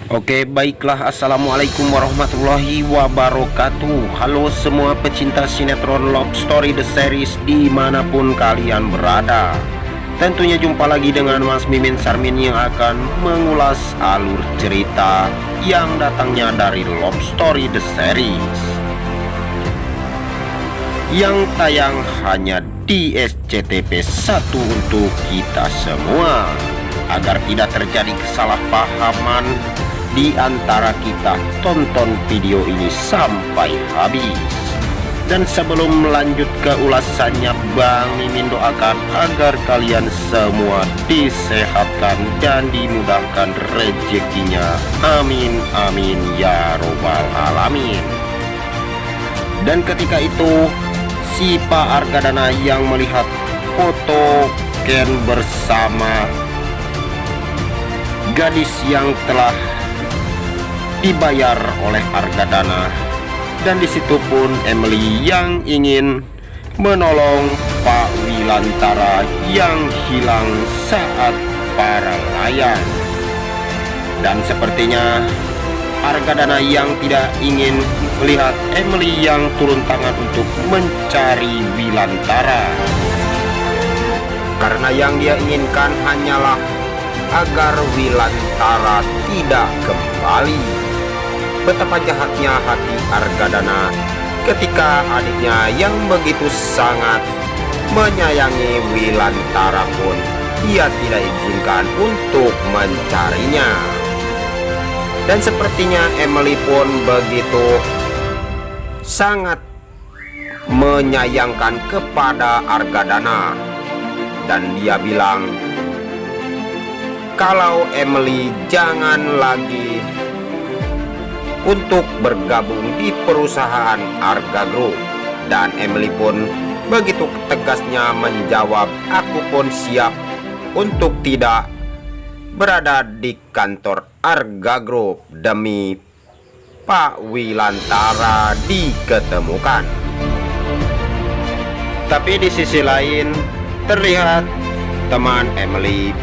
Oke, baiklah. Assalamualaikum warahmatullahi wabarakatuh. Halo semua pecinta sinetron Love Story The Series dimanapun kalian berada. Tentunya jumpa lagi dengan Mas Mimin Sarmin yang akan mengulas alur cerita yang datangnya dari Love Story The Series, yang tayang hanya di SCTV 1 untuk kita semua, agar tidak terjadi kesalahpahaman di antara kita. Tonton video ini sampai habis. Dan sebelum melanjut ke ulasannya, Bang Mimin doakan agar kalian semua disehatkan dan dimudahkan rezekinya. Amin amin ya robbal alamin. Dan ketika itu si Pak Argadana yang melihat foto Ken bersama gadis yang telah dibayar oleh Argadana, dan disitu pun Emily yang ingin menolong Pak Wilantara yang hilang saat para layang. Dan sepertinya Argadana yang tidak ingin melihat Emily yang turun tangan untuk mencari Wilantara, karena yang dia inginkan hanyalah agar Wilantara tidak kembali. Betapa jahatnya hati Argadana ketika adiknya yang begitu sangat menyayangi Wilantara pun ia tidak izinkan untuk mencarinya. Dan sepertinya Emily pun begitu sangat menyayangkan kepada Argadana, dan dia bilang kalau Emily jangan lagi untuk bergabung di perusahaan Arga Group. Dan Emily pun begitu tegasnya menjawab, aku pun siap untuk tidak berada di kantor Arga Group demi Pak Wilantara diketemukan. Tapi di sisi lain terlihat teman Emily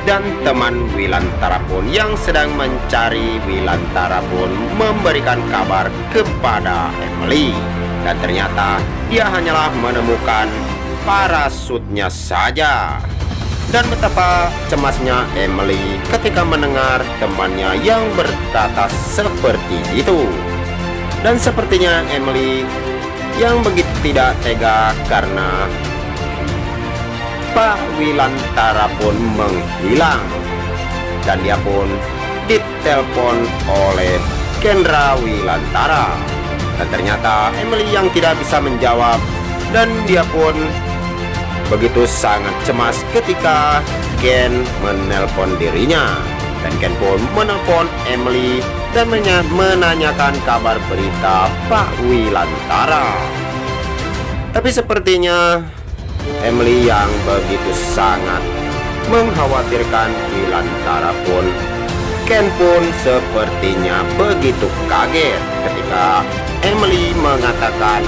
dan teman Wilantara pun yang sedang mencari Wilantara pun memberikan kabar kepada Emily, dan ternyata dia hanyalah menemukan parasutnya saja. Dan betapa cemasnya Emily ketika mendengar temannya yang berkata seperti itu. Dan sepertinya Emily yang begitu tidak tega karena Pak Wilantara pun menghilang, dan dia pun ditelepon oleh Kendra Wilantara. Dan ternyata Emily yang tidak bisa menjawab, dan dia pun begitu sangat cemas ketika Ken menelpon dirinya. Dan Ken pun menelpon Emily dan menanyakan kabar berita Pak Wilantara. Tapi sepertinya Emily yang begitu sangat mengkhawatirkan Wilantara pun, Ken pun sepertinya begitu kaget ketika Emily mengatakan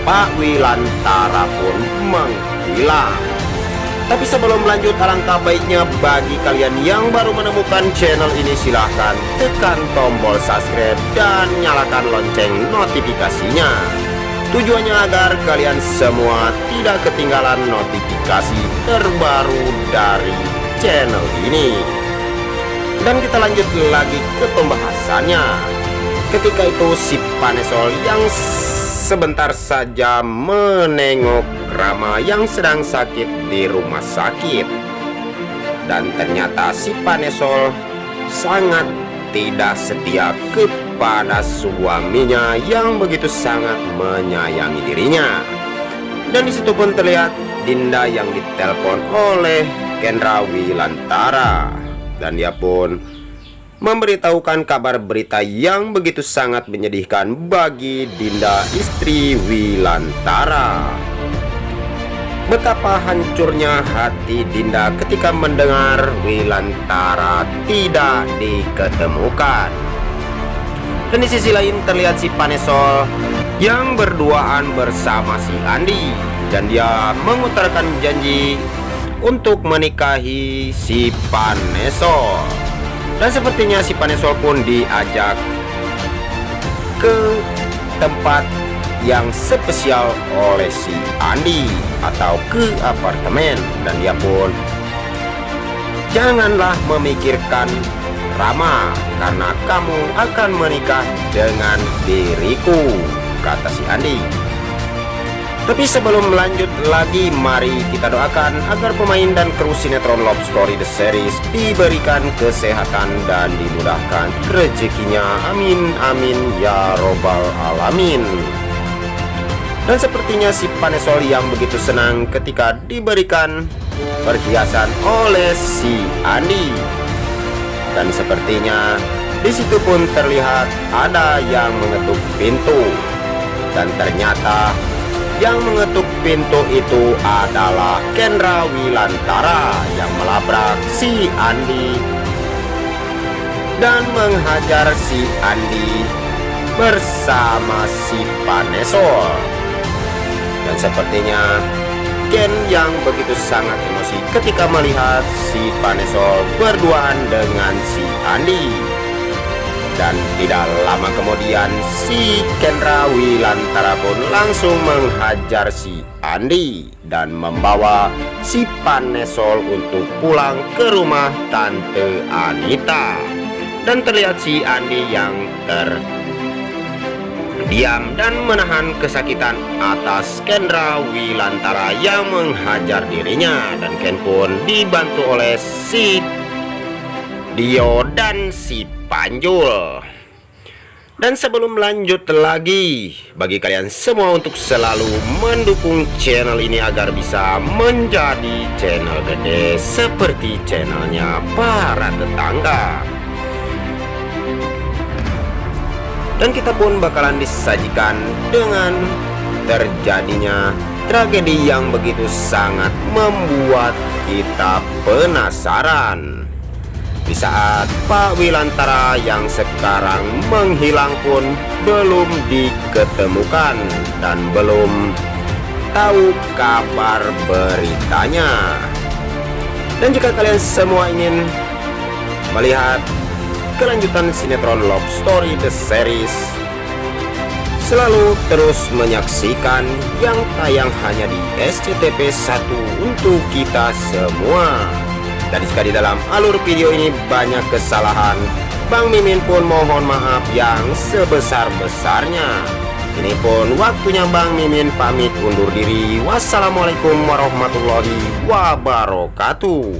Pak Wilantara pun menghilang. Tapi sebelum lanjut, alangkah baiknya bagi kalian yang baru menemukan channel ini, silahkan tekan tombol subscribe dan nyalakan lonceng notifikasinya. Tujuannya agar kalian semua tidak ketinggalan notifikasi terbaru dari channel ini. Dan kita lanjut lagi ke pembahasannya. Ketika itu si Panesol yang sebentar saja menengok Rama yang sedang sakit di rumah sakit. Dan ternyata si Panesol sangat tidak setia kepada suaminya yang begitu sangat menyayangi dirinya. Dan disitu pun terlihat Dinda yang ditelepon oleh Kendra Wilantara, dan dia pun memberitahukan kabar berita yang begitu sangat menyedihkan bagi Dinda, istri Wilantara. Betapa hancurnya hati Dinda ketika mendengar Wilantara tidak diketemukan. Dan di sisi lain terlihat si Panesol yang berduaan bersama si Andi, dan dia mengutarakan janji untuk menikahi si Panesol. Dan sepertinya si Panesol pun diajak ke tempat yang spesial oleh si Andi atau ke apartemen. Dan dia pun, janganlah memikirkan Rama karena kamu akan menikah dengan diriku, kata si Andi. Tapi sebelum lanjut lagi, mari kita doakan agar pemain dan kru sinetron Love Story The Series diberikan kesehatan dan dimudahkan rezekinya. Amin amin ya robbal alamin. Dan sepertinya si Panesol yang begitu senang ketika diberikan perhiasan oleh si Andi. Dan sepertinya di situ pun terlihat ada yang mengetuk pintu. Dan ternyata yang mengetuk pintu itu adalah Kendra Wilantara yang melabrak si Andi dan menghajar si Andi bersama si Panesol. Dan sepertinya Ken yang begitu sangat emosi ketika melihat si Panesol berduaan dengan si Andi. Dan tidak lama kemudian si Kendra Wilantara pun langsung menghajar si Andi dan membawa si Panesol untuk pulang ke rumah Tante Anita. Dan terlihat si Andi yang terdiam dan menahan kesakitan atas Kendra Wilantara yang menghajar dirinya. Dan Ken pun dibantu oleh si Dio dan si Panjul. Dan sebelum lanjut lagi, bagi kalian semua untuk selalu mendukung channel ini agar bisa menjadi channel gede seperti channelnya para tetangga. Dan kita pun bakalan disajikan dengan terjadinya tragedi yang begitu sangat membuat kita penasaran. Di saat Pak Wilantara yang sekarang menghilang pun belum diketemukan dan belum tahu kabar beritanya. Dan jika kalian semua ingin melihat kelanjutan sinetron Love Story The Series, selalu terus menyaksikan yang tayang hanya di SCTV 1 untuk kita semua. Dan jika di dalam alur video ini banyak kesalahan, Bang Mimin pun mohon maaf yang sebesar-besarnya. Ini pun waktunya Bang Mimin pamit undur diri. Wassalamualaikum warahmatullahi wabarakatuh.